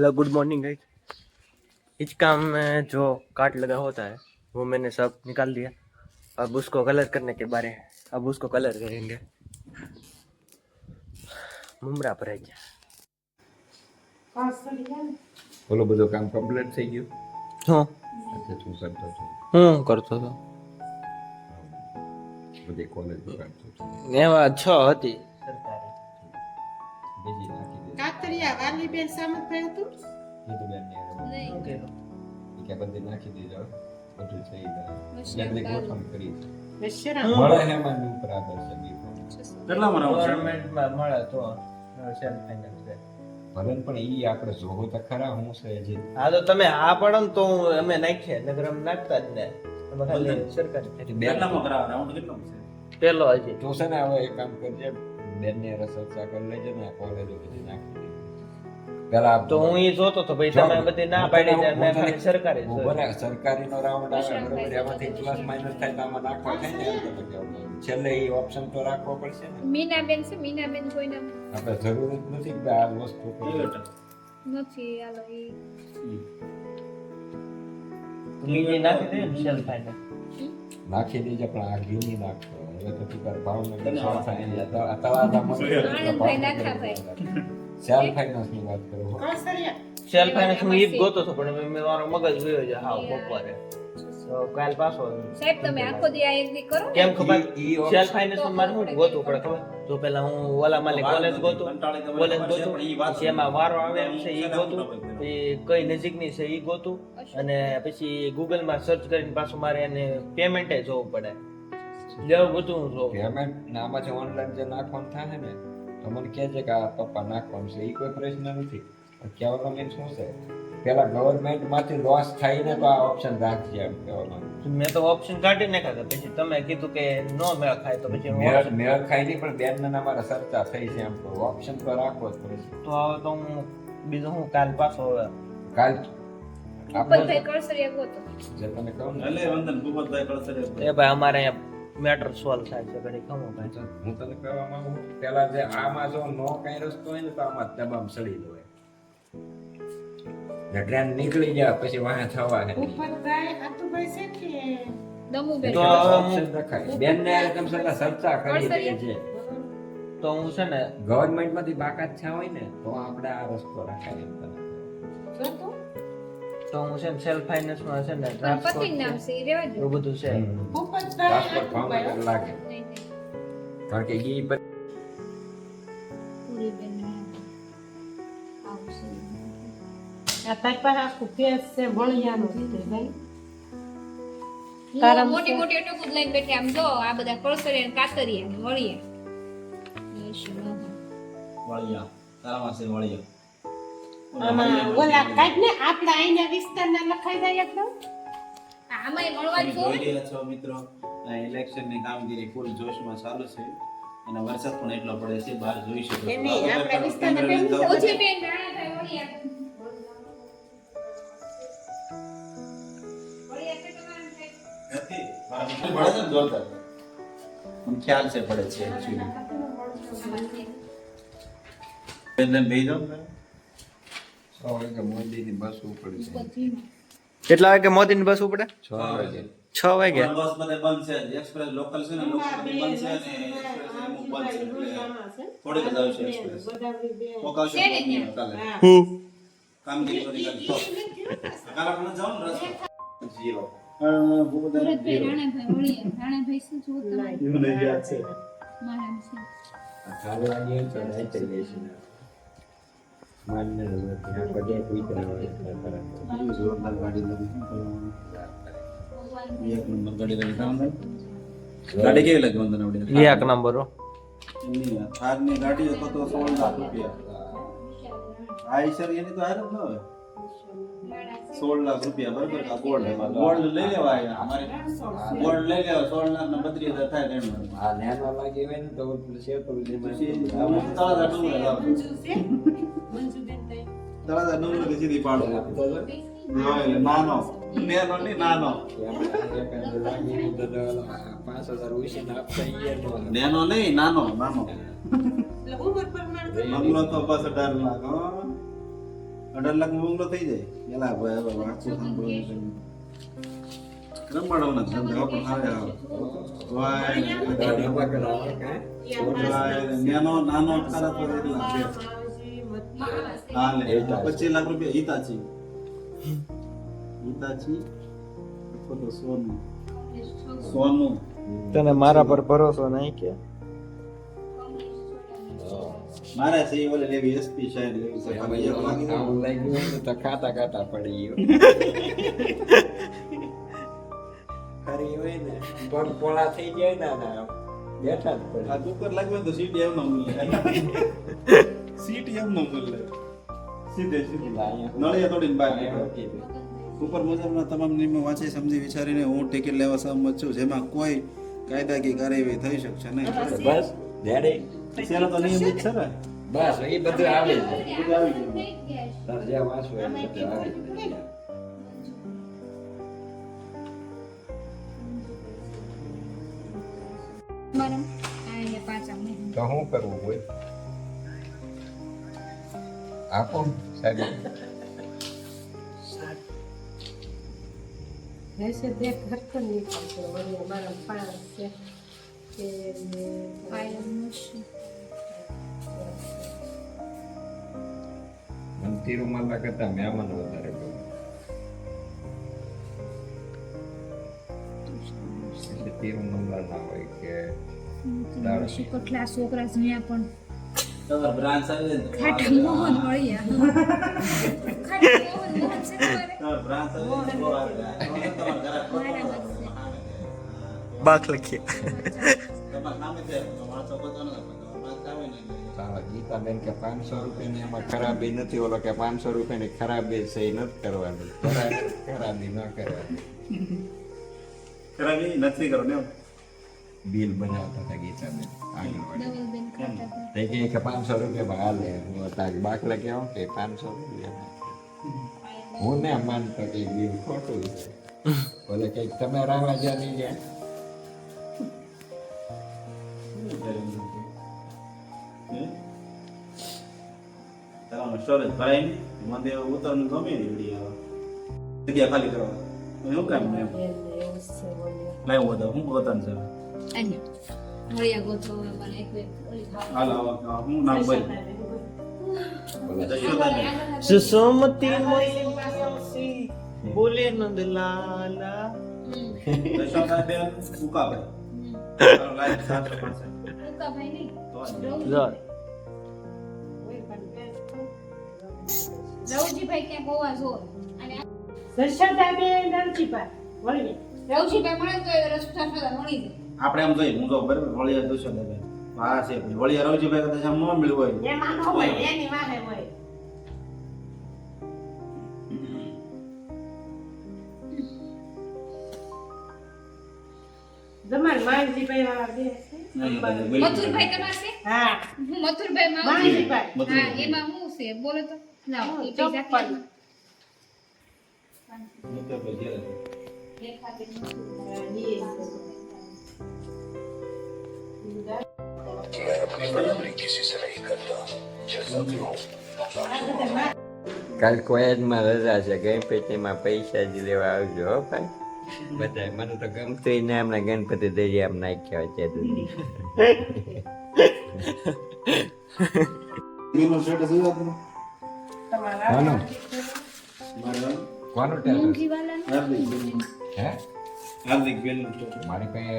Hello good morning guys. इस काम में जो काट लगा होता है वो मैंने सब निकाल दिया। अब उसको कलर करने के बारे हैं, अब उसको कलर करेंगे। मुमरा पर है क्या બોલો બધું કામ કમ્પ્લીટ થઈ ગયું? हाँ अच्छा શું કરતો હતો? करतो तो બધી કોલેજ કરતો હતો. એમાં 6 હતી સરકારી બીજી નાખી દે. કાતરિયા વાલી બેન સામત થયું હતું એ તો બેન ને શું કર્યું? એ કે બધી નાખી દેજો. બધું થઈ જાય. એટલે ગોઠવણ કરી. નશરા મળે હે માન ઉપર આદર્શ બી. કેટલામાં રહો છો? ગવર્મેન્ટમાં મળે તો સેલ્ફ ફાઇનાન્સ છે। ભલે પણ ઈ આપણે જોવો તો ખરા હું છે હજી. હા તો તમે આ પડો ને તો અમે નાખીએ નગર અમે નાખતા જ ને અમે ખાલી સરકારી કેટલામાં કરાવે? રાઉન્ડ કેટલામાં છે? પેલો હજી તું છે ને હવે એક કામ કરજે બેન ને રસોચા કરી લેજે ને કોલેજો બધી નાખી દે. પેલા તો હું એ જોતો તો ભાઈ તમે બધી ના પાડી દે મેં ખાલી સરકારી હું બને સરકારીનો રાઉન્ડ આવે બરોબર એમાંથી પ્લસ માઇનસ થાય તો આમાં નાખવા થાય ને એમ તો કહેવું. છેલ્લે એ ઓપ્શન તો રાખવો પડશે ને. મીનાબેન છે મીનાબેન કોઈ નામ આપણે જરૂર જ નથી કે આ વસ્તુ કેવી કરી. હતા? નથી હાલો એ બીજી નાખી દે ને સેલ્ફ ફાઇનાન્સ નાખી દેજે પણ આ ઘીની નાખતો હવે તો તું કર ભાવનગર તળાજામાં આનંદભાઈ નાખાભાઈ સેલ્ફ ફાઇનાન્સ ની વાત કરું. કાસરિયા સેલ્ફ ફાઇનાન્સ હું ઈ જ ગોતો હતો પણ મેં મારો મગજ વયો છે હાવ બપોરે તો કાલ પાછો સાહેબ તમે આખો દી આ એક દી કરો ને કેમ ખબર ઈ option સેલ્ફ ફાઇનાન્સ માં મારે શું ગોતવું પડે ખબર તો પેલા હું ઓલા માલે કોલેજ ગોતું કોલેજ ગોતું પછી એમાં વારો આવે એમ છે ઈ ગોતું પછી કઈ નજીકની છે ઈ ગોતું અને પછી ગૂગલ માં સર્ચ કરીને પાછું મારે એને પેમેન્ટ જોવું પડે જેવું બધું હું જોઉં પેમેન્ટ આમાંથી ઓનલાઈન જે નાખવાનું થાય ને તો મને કહે છે કે આ પપ્પા નાખવાનું છે એ કોઈ પ્રશ્ન નથી. પણ કહેવાનો મીન શું છે પેલા ગવર્મેન્ટ માંથી લોસ થાય ને તો આ ઓપ્શન રાખજે એમ કહેવાનું. મેં તો ઓપ્શન કાઢી નાખ્યા હતા પછી તમે કીધું કે નો મેળ ખાય તો પછી હું મેળ option- મેળ ખાઈ નહીં પણ બેન ને અમારા ચર્ચા થઈ છે એમ કહું ઓપ્શન તો રાખવો જ પડશે. તો હવે તો હું બીજું હું કાલ પાછો હવે કાલ ભૂપતભાઈ કળસરિયા ગોતો જે તમે કહું ને એટલે વંદન ભૂપતભાઈ કળસરે. એ ભાઈ અમારે અહીંયા મેટર સોલ્વ થાય છે ઘડી ખમો ભાઈ હું તને કહેવા માંગુ પેલા જે આમાં જો નો કઈ રસ્તો હોય ને તો આમાં દબામ સડી જાય ને ટ્રેન નીકળી જાય પછી વાહે થવા હે ઉપરભાઈ આતુભાઈ છે કે દમુબેન તો ઓપ્શન રખાય બેન ને તમે સદા ચર્ચા કરી દઈએ છે તો હું છે ને ગવર્મેન્ટ માંથી બાકાત થયા હોય ને તો આપણે આ રસ્તો રખાય એમ તને જો તો તો હું છે ને સેલ્ફ ફાઇનાન્સ માં છે ને પણ પતિ નામ છે એ રેવા દો એવું બધું છે ઉપરભાઈ ટ્રાન્સફર આતુભાઈ ભાવનગર લાગે નહીં, નહીં. કારણ કે ઈ પૂરીબેન આવશે આ તારી પાસે આખું કેસ છે વળિયાનો છે ભાઈ હું તારા મોટી મોટી અટકું જ લઈને બેઠી આમ જો આ બધા કળસરિયા ને કાતરિયા ને વળિયા વાળિયા. તારામાં છે વાળિયા. આમાં ઓલા કાઢ ને આપણા અહીંના વિસ્તારના લખાઈ જાય એકદમ આમાંય મળવા જ તમે જોવે જોઈ રહ્યા છો મિત્રો આ ઇલેક્શનની કામગીરી ફૂલ જોશમાં ચાલુ છે અને વરસાદ પણ એટલો પડે છે બહાર જોઈ શકો છો. એમ નહીં, આપણા વિસ્તારના બેન ઓછી બેન રાણાભાઈ વળિયા વળિયા છે તમારા નથી. પડે છે ને જોરદાર. મને ખ્યાલ છે પડે છે actually. એટલે ભેજો ને. 6 વાગે મોદીની બસ ઉપડી છે. કેટલા વાગે મોદીની બસ ઉપડે 6 વાગે 6 વાગે પણ બસ બધે બંધ છે. એક્સપ્રેસ લોકલ છે ને લોકલ બધી બંધ છે અને એક્સપ્રેસ અમુક બંધ છે. એટલે થોડીક જ આવશે એક્સપ્રેસ. કોક આવશે છે ને કોક નહીં. કાલે હું કામગીરી કરી કાલે તો. કાલે આપણે જવાનું ને રસ્તે. જીરો. સુરતભાઈ રાણાભાઈ વળિયા રાણાભાઈ શું છું તમારે એવું નહીં યાદ છે. મારા છે આ ચાલવાની તો નહીં થઈ ગઈ છે ને માનને નથી આ બધે કુતરા હોય એટલે તરત જોરદાર ગાડી લઈ. એક નંબર ગાડી લઈ કામ થાય. ગાડી કેવી લાગી મને આવડી? એક નંબર હો થારની ગાડી હતો તો 16 લાખ રૂપિયા. આઈશર એની તો હાર જ ન હોય. 16 લાખ રૂપિયા બરાબર. આ ગોલ્ડ એમાં ગોલ્ડ લઈ લેવાય અમારે ગોલ્ડ લઈ લેવા 16 લાખ ને 32,000 થાય તેમાં. આ નેનો લાગી હોય ને તો શેતરું જે પછી અમુક તળાજા ડુંગર લાવો. મંજુ છે મંજુબેન તઈ તળાજા ડુંગર કે સીધી પાડો. હા, એટલે નાનો નેનો નહીં નાનો. 5,000 ઉછીને આપતા ઈ નો નેનો નહીં નાનો નાનો. એટલે ઉંમર પ્રમાણે બંગલો તો 65 લાખ હો. 18 લાખ માં બંગલો થઈ જાય એલા ભાઈ હવે વાંચું સાંભળવાનું રમવાડવાના ધંધા પણ હારે આવે નાનો ખરા તો એટલા છે હા લે 25 લાખ રૂપિયા હિતાચી અથવા તો સોનું તને મારા પર ભરોસો નહીં કે મારે છે એ ઓલે લેવી એસપી શાયદ લેવી છે ખાલી એક લાગી જાય. આવું લાગ્યું હોય ને તો ખાતા પડી ગયો ખરી હોય ને પગ પોળા થઈ જાય ને બેઠા જ પડે આ કુકર લાગ્યું હોય તો સીટ એમ નો મૂલ્ય સીટ એમ નો મૂલ્ય સીધે નળિયા તોડીને બહાર નીકળો. ઉપર મુજબના તમામ નિયમો વાંચી સમજી વિચારીને હું ટિકિટ લેવા સહમત છું જેમાં કોઈ કાયદાકીય કાર્યવાહી થઈ શકશે નહીં. બસ ડેડી અત્યારે તો નિયમિત છે ને બસ એ બધું આવે છે બધું આવી ગયું. તાર જ્યાં વાંચવું હોય એ બધું આવે છે મારા અહીંયા પાછા મેં તો શું કરવું હોય આપો સાહેબ ऐसे देख घर तो नहीं करते वही हमारा पास से के પાયલ મશીન મને તિરુમલા કરતા મહેમાન વધારે ગમે એટલે તિરુમલા ના હોય કે કેટલા છોકરા જ્યાં પણ તમારા બ્રાન્ચ આવી ને ખાટા મોહન મળ્યા ખાટા મોહન છે તમારે તમારા બ્રાન્ચ આવી ને બહુ આવે. તમારા ઘરે મારા વચ્ચે બાક લખીએ તમારા નામે છે તો વાંચો બધાનો તમારા બ્રાન્ચ આવે ને સાલા ગીતાબેન કે 500 રૂપિયાની એમાં ખરાબી નથી ઓલો કે 500 રૂપિયાની ખરાબી છે એ નથી કરવાની ખરાબી ન કરવાની ખરાબી નથી કરો ને બિલ બનાવતા હતા ગીતાબેન આગળ ડબલ બેન ખાતા હતા તે કે 500 રૂપિયામાં હાલે હું તાક બાકલા કેવો કે 500 રૂપિયા હું ને માનતો કે બિલ ખોટું છે બોલે કે તમે રાવા જા નહીં ગયા તારા સ્ટોરેજ ભરાય ને મને ઉતરનું ગમે ને વિડીયો જગ્યા ખાલી કરવા શું કામ ને લાવ વધો હું ગોતન છે અહીંયા મળ્યા ગોતો મને એક બે ઓલી ખાવા હાલ હું નામ બોલ બોલે જશોદાને સુસુમતી મોસી બોલે નંદલાલા જશોદાબેન ઉકાભાઈ તારો લાઈક 7% ઉકા ભાઈ નહીં તો જો રવજીભાઈ ક્યાંક હોવા જોર અને दर्शनता में नरची पर वही રવજીભાઈ મળે તો એ રસ્તા મળી જાય આપણે એમ જોઈએ હું તો બરાબર વળિયા જશોદાબેન હા છે વળિયા રવજીભાઈ કદાચ આમ ન મળ્યું હોય ये मानो હોય એની વાહે હોય જમાન માનજી ભાઈ વાળા બે છે મથુરભાઈ તમારે છે હા હું મથુરભાઈ માં માનજીભાઈ હા એમાં શું છે બોલો તો લાવો એ પૈસા ચોપ્પન. દેખાતી કાલ કોલેજમાં રજા છે ગણપતિમાં પૈસા જ લેવા આવજો હો ભાઈ બધા મને તો ગમતું ને હમણાં ગણપતિ દરિયામાં નાખ્યા છે એનો સ્ટેટસ જોયો કોનું મારો કોનું ટેલેન્ટ મોંઘી વાળા હાર્દિક બેન હે હાર્દિક બેન નું સ્ટેટસ મારી પાસે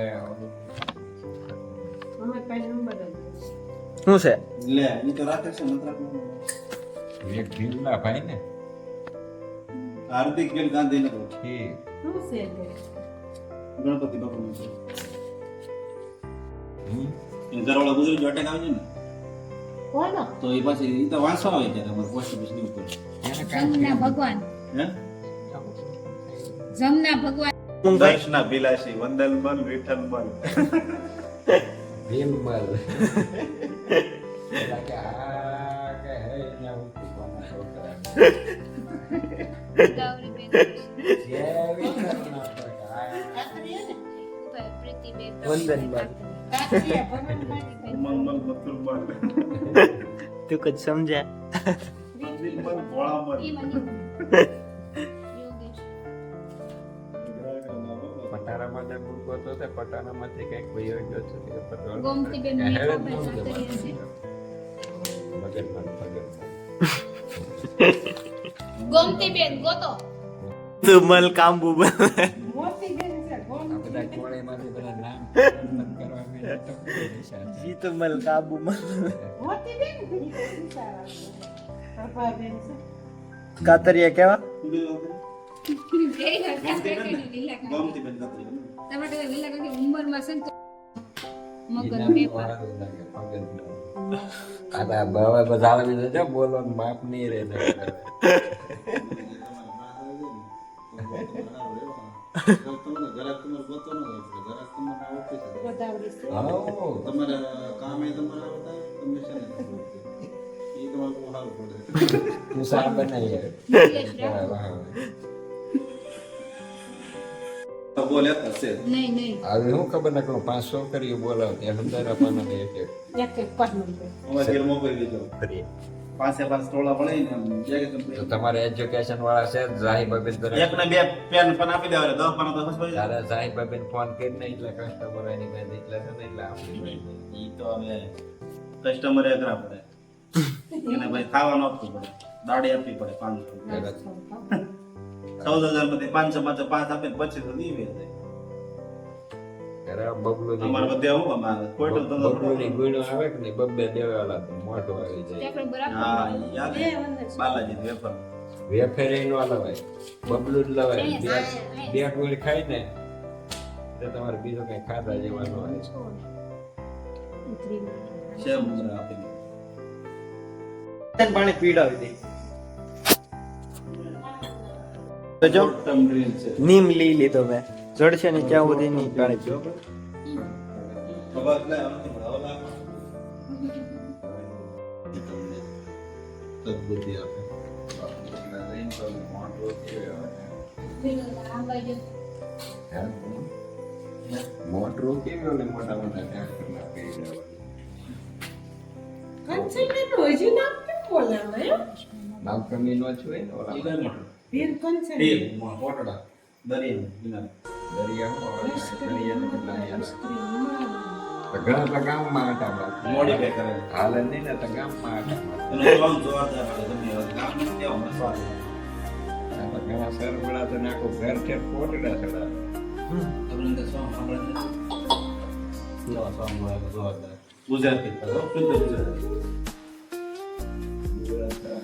અમે કઈ નંબર શું છે લે ઈ તો રાખે છે નત રાખવું એક ભીલના ભાઈ ને હાર્દિક બેન ગાંધીનગર ઠીક શું છે તે? ગણપતિ બાપાનું છે હમ. એ ઘરવાળા ગુજરી જો અટેક આવી જાય ને કોનો તો એ પાછી ઈ તો વાંચવા આવે ત્યારે અમારે પોસ્ટ ઓફિસ ની ઉપર એને કાંઈ જમના ભગવાન હે જમના ભગવાન દર્શના બિલાસી વંદન બલ વિઠ્ઠલ બલ ભીમબલ એટલે કે આ કે હે ત્યાં ઉઠી કોના છોકરા ગૌરીબેન જેવી કરના પ્રકાર પ્રીતિબેન વંદન બાદ કાકીએ ભગવાન ઉમંગ બલ મથુર બલ તું કદ સમજ્યા બીજું નિર્મલ ભોળામલ. યોગેશ. પટારામાં જે મૂકો તો તે પટારામાંથી કંઈક વયો ગયો છે કે પટોળ. ગોમતીબેન કે હેડ જ મેં નહોતું ખબર તમારે. છે. મગજમાં. ગોમતીબેન ગોતો. તુમલ કાંબુ બન. મોતી બેન છે આ ગોમતી બધા કોળેમાંથી બધા નામ પસંદ કરવા માંડ્યા તો કોઈ નિશાન છે. જી તુમલ કાબુ બન. મોતી બેન પ્રભા બેન છે કાતરિયા કેવા? ગોમતીબેન કાતરી. તમારે તો લીલા કાકી ઉંમરમાં છે ને તો મગજ એના પેપર. વાળું લાગે, મગજમાં. આ તો હવે બધા આવી જશે, બોલવાનું માપ નહીં રહે ને. ગોદાવરી છે હાઉ. તમારે કામ એ તમારે આવતા તમે છે ને એ તમારે બહુ સારું પડે. તું શાક બનાવી આવે. યોગેશ રાખ. વાહ, વાહ. તો બોલે હશે. નહીં નહીં હવે હું ખબર ના કરું 5 છોકરીઓ બોલાવતી હંધારા પાના એક એક એક એક પાનું અમારે ઘેર મોકલી દીધો. ફરી. પાંચે પાંચ ટોળા પડે ને આમ જગ્યા તો તમે તમારે એજ્યુકેશન વાળા છે જાહી બાબેન તરફ એક ને બે પેન પણ આપી દેવા 10 પાના તો હસવાઈ જાય. તારા જાહી બાબેન ફોન કરીને એટલે કસ્ટમર એની પાસે એટલે છે ને એટલે આપણી પાસે. ઈ તો હવે કસ્ટમર એ કરા પડે એને ભાઈ ખાવાનું આપવું પડે, દાડી આપવી પડે 500. 14,000 માંથી 500 5 આપે ને પછી તો નહીં વેચાય. અરે બબલુની અમારે બધે આવું અમારે કોઈ તો ધંધો બબલુની ગુણો આવે કે નહીં બબ્બે દેવાલા તો મોટો આવી જાય. આપણે બરાબર હા યાદ બે વંદન બાલાજી વેફર વેફેરે નો લવાય બબલું જ લવાય. બે ગોળી ખાઈ ને તો તમારે બીજો કઈ ખાધા જેવા ન હોય. શેર મુદ્રા આપી દે. પાણી પીડાવી દે. તો જો ટર્મ ગ્રીન છે. નીમ લઈ લીધો મેં. જડશે ને ત્યાં સુધી નહીં પાણી પીવો. ખબર લે આવતી મળે ઓલા તદબુદ્ધિ આપે. મોટરું કેવી ઓલી મોટા મોટા ટ્રેક્ટરના પી જવા. કંચન બેન હજી નામ કેમ બોલાવે હે? નામ કમી નો છું ને ઓલા ઈ કઈ વીર કંચન ઠીક મોટડા દરિયા વિના દરિયામાં હોય ને, દરિયાને કેટલા યાર. ક્રીમ તો ઘણા તો ગામમાં આટા મારતા. મોડીફાઈ કરે. હાલે નહીં ને તો ગામમાં આટા મારતા. એનો સ્વાદ જોરદાર આવે તમે ગામ કેવો મને સ્વાદ આવે. આ તો ઘણા સરબડા તો નાખો ઘર છે પોટડા સડા. તમને તો સ્વાદ સાંભળે છે? કેવો સ્વાદ મળે છે જોરદાર. ગુજરાતી તો શુદ્ધ ગુજરાતી.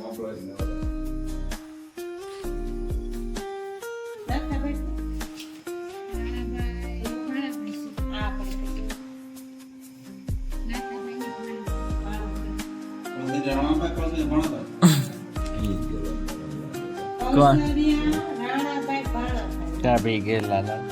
આપણો જ ન નાખા બેસ કોઈ જણાવવા કોઈ ભણતા કોણ? કૌશલ્યા રાણાભાઈ ભાણાભાઈ ત્યાં પી ગયેલા લાલ.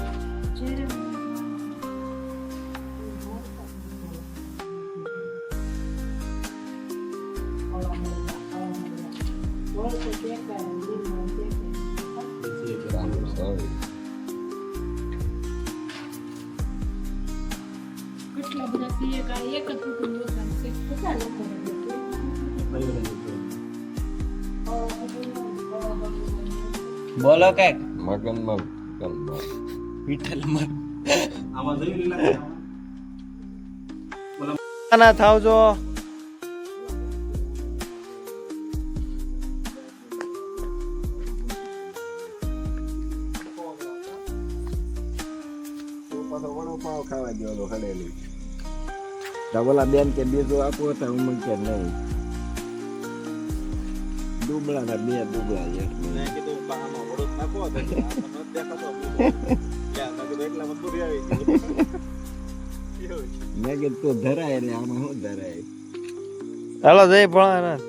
sorry. કેટલા બધા પીએ કાંઈ એક જ કુટુંબ રોકાણ છે. કેટલા લોકો બોલો કઈક. મગનમાં વિઠ્ઠલ મર. આમાં જોઈ લીલા ના થાવ જો. વડોપાવ ખાવા ગયો હડેલી. ઓલા બેન કે બીજું આપવું હતા હું કે નહીં. દુબળા ના બે દુબળા છે. મેં કીધું આમાં વડોદ નાખો તો આમાં નથી દેખાતો લ્યા મેં કીધું એટલા મજબૂરી આવી મેં કીધું તું ધરાય રે આમાં શું ધરાય. હાલો જય ભણા.